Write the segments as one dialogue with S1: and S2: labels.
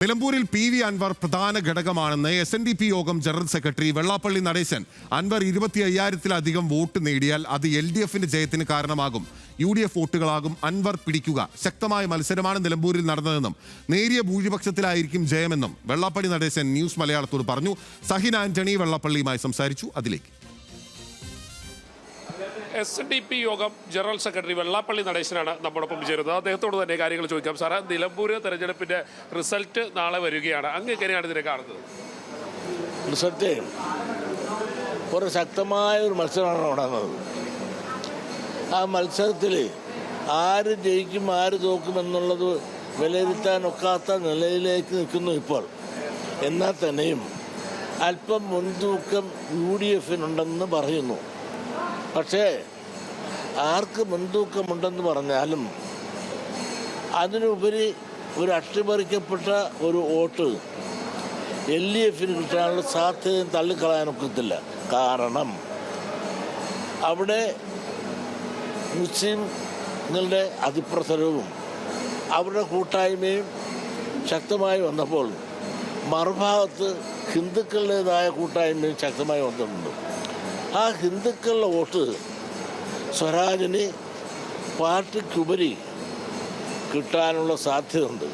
S1: നിലമ്പൂരിൽ പി.വി. അൻവർ പ്രധാന ഘടകമാണെന്ന് എസ്.എൻ.ഡി.പി യോഗം ജനറൽ സെക്രട്ടറി വെള്ളാപ്പള്ളി നടേശൻ. അൻവർ 25,000-ലധികം വോട്ട് നേടിയാൽ അത് LDFന്റെ ജയത്തിന് കാരണമാകും. UDF വോട്ടുകളാകും അൻവർ പിടിക്കുക. ശക്തമായ മത്സരമാണ് നിലമ്പൂരിൽ നടന്നതെന്നും നേരിയ ഭൂരിപക്ഷത്തിലായിരിക്കും ജയമെന്നും വെള്ളാപ്പള്ളി നടേശൻ ന്യൂസ് മലയാളത്തോട് പറഞ്ഞു. സഹിൻ ആന്റണി വെള്ളാപ്പള്ളിയുമായി സംസാരിച്ചു. അതിലേക്ക്.
S2: എസ്.എൻ.ഡി.പി യോഗം ജനറൽ സെക്രട്ടറി വെള്ളാപ്പള്ളി നടേശനാണ് നമ്മോടൊപ്പം ചേരുന്നത്. അദ്ദേഹത്തോട് തന്നെ കാര്യങ്ങൾ ചോദിക്കാം. സാറേ, നിലമ്പൂർ തെരഞ്ഞെടുപ്പിന്റെ റിസൾട്ട് നാളെ വരികയാണ്. അങ്ങ് എങ്ങനെയാണ് ഇതിനെ കാണുന്നത്?
S3: റിസൾട്ട് ഒരു ശക്തമായ ഒരു മത്സരമാണ് നടന്നത്. ആ മത്സരത്തിൽ ആര് ജയിക്കും ആര് തോക്കും എന്നുള്ളത് വിലയിരുത്താനൊക്കാത്ത നിലയിലേക്ക് നിൽക്കുന്നു ഇപ്പോൾ. എന്നാൽ തന്നെയും അല്പം മുൻതൂക്കം UDFനുണ്ടെന്ന് പറയുന്നു. പക്ഷേ ആർക്ക് മുൻതൂക്കമുണ്ടെന്ന് പറഞ്ഞാലും അതിനുപരി ഒരു അട്ടിമറിക്കപ്പെട്ട ഒരു വോട്ട് LDFന് കിട്ടാനുള്ള സാധ്യതയും തള്ളിക്കളയാനൊക്കത്തില്ല. കാരണം അവിടെ മുസ്ലിങ്ങളുടെ അതിപ്രസരവും അവരുടെ കൂട്ടായ്മയും ശക്തമായി വന്നപ്പോൾ മറുഭാഗത്ത് ഹിന്ദുക്കളുടേതായ കൂട്ടായ്മയും ശക്തമായി വന്നിട്ടുണ്ട്. ആ ഹിന്ദുക്കളുടെ വോട്ട് സ്വരാജിന് പാർട്ടിക്കുപരി കിട്ടാനുള്ള സാധ്യതയുണ്ട്.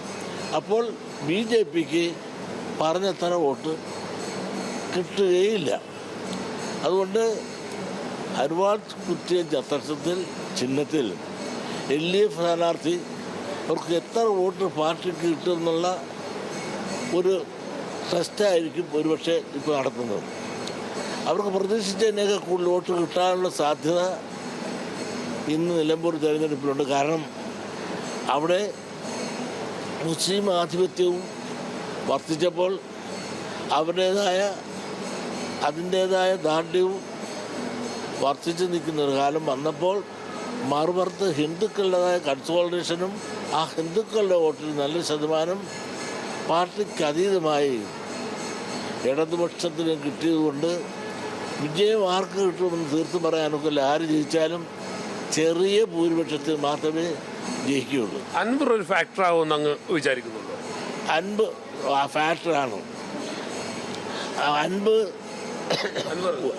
S3: അപ്പോൾ BJPക്ക് പറഞ്ഞത്ര വോട്ട് കിട്ടുകയില്ല. അതുകൊണ്ട് അരുവാൾ കുറ്റിയ ചത്തത്തിൽ ചിഹ്നത്തിൽ LDF സ്ഥാനാർത്ഥി അവർക്ക് എത്ര വോട്ട് പാർട്ടിക്ക് കിട്ടുമെന്നുള്ള ഒരു ടെസ്റ്റായിരിക്കും ഒരുപക്ഷെ ഇപ്പോൾ നടത്തുന്നത്. അവർക്ക് പ്രതീക്ഷിച്ചതിനേക്കാൾ കൂടുതൽ വോട്ട് കിട്ടാനുള്ള സാധ്യത ഇന്ന് നിലമ്പൂർ തെരഞ്ഞെടുപ്പിലുണ്ട്. കാരണം അവിടെ മുസ്ലിം ആധിപത്യവും വർദ്ധിച്ചപ്പോൾ അതിൻ്റേതായ ദാർഢ്യവും വർദ്ധിച്ചു നിൽക്കുന്ന ഒരു കാലം വന്നപ്പോൾ മറുപുറത്ത് ഹിന്ദുക്കളുടേതായ കൺസോളിഡേഷനും ആ ഹിന്ദുക്കളുടെ വോട്ടിൽ നല്ല ശതമാനം പാർട്ടിക്ക് അതീതമായി ഇടതുപക്ഷത്തിന് കിട്ടിയതുകൊണ്ട് വിജയം ആർക്ക് കിട്ടുമെന്ന് തീർത്തും പറയാനൊക്കില്ല. ആര് ജയിച്ചാലും ചെറിയ ഭൂരിപക്ഷത്തിൽ മാത്രമേ ജയിക്കുകയുള്ളൂ.
S2: അൻവർ ഒരു ഫാക്ടറാവുമെന്ന് അങ്ങ് വിചാരിക്കുന്നുണ്ടോ?
S3: ആ ഫാക്ടറാണ്.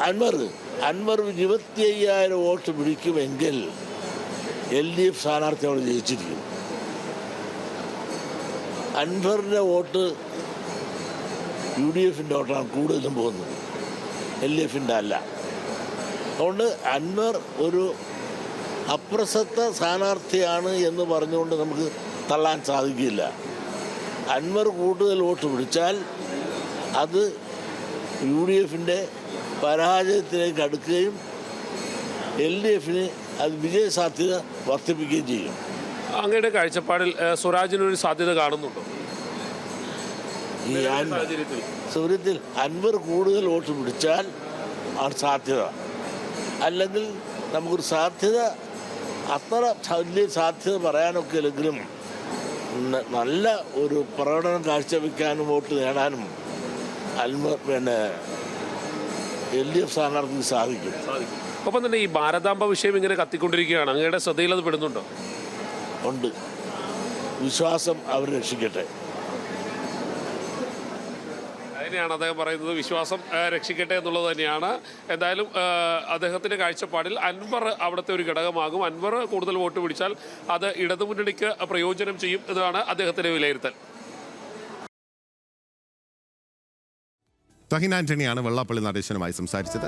S3: അൻവർ 25,000 വോട്ട് പിടിക്കുമെങ്കിൽ LDF സ്ഥാനാർത്ഥി അവിടെ ജയിച്ചിരിക്കും. അൻവറിൻ്റെ വോട്ട് UDFൻ്റെ വോട്ടാണ് കൂടുതലും പോകുന്നത്, LDFൻ്റെ അല്ല. അതുകൊണ്ട് അൻവർ ഒരു അപ്രസക്ത സ്ഥാനാർത്ഥിയാണ് എന്ന് പറഞ്ഞുകൊണ്ട് നമുക്ക് തള്ളാൻ സാധിക്കില്ല. അൻവർ കൂടുതൽ വോട്ട് പിടിച്ചാൽ അത് UDFൻ്റെ പരാജയത്തിലേക്ക് അടുക്കുകയും LDFന് അത് വിജയസാധ്യത വർദ്ധിപ്പിക്കുകയും ചെയ്യും.
S2: അങ്ങയുടെ കാഴ്ചപ്പാടിൽ സ്വരാജിനൊരു സാധ്യത കാണുന്നുണ്ടോ?
S3: ഈ സൗകര്യത്തിൽ അൻവർ കൂടുതൽ വോട്ട് പിടിച്ചാൽ ആണ് സാധ്യത. അല്ലെങ്കിൽ നമുക്കൊരു സാധ്യത അത്ര വലിയ സാധ്യത പറയാനൊക്കെ ഇല്ലെങ്കിലും നല്ല ഒരു പ്രകടനം കാഴ്ചവെക്കാനും വോട്ട് നേടാനും LDF സ്ഥാനാർത്ഥിക്ക് സാധിക്കും.
S2: ഒപ്പം തന്നെ ഈ ഭാരതാംബ വിഷയം ഇങ്ങനെ കത്തിക്കൊണ്ടിരിക്കുകയാണ്. അങ്ങയുടെ ശ്രദ്ധയിൽ അത് പെടുന്നുണ്ടോ?
S3: ഉണ്ട്. വിശ്വാസം അവർ രക്ഷിക്കട്ടെ.
S2: അതിനെയാണ് അദ്ദേഹം പറയുന്നത്. വിശ്വാസം രക്ഷിക്കട്ടെ എന്നുള്ളത് തന്നെയാണ്. എന്തായാലും അദ്ദേഹത്തിൻ്റെ കാഴ്ചപ്പാടിൽ അൻവർ അവിടുത്തെ ഒരു ഘടകമാകും. അൻവർ കൂടുതൽ വോട്ട് പിടിച്ചാൽ അത് ഇടതുമുന്നണിക്ക് പ്രയോജനം ചെയ്യും എന്നതാണ് അദ്ദേഹത്തിൻ്റെ വിലയിരുത്തൽ.
S1: സഹിൻ ആന്റണിയാണ് വെള്ളാപ്പള്ളി നടേശനുമായി സംസാരിച്ചത്.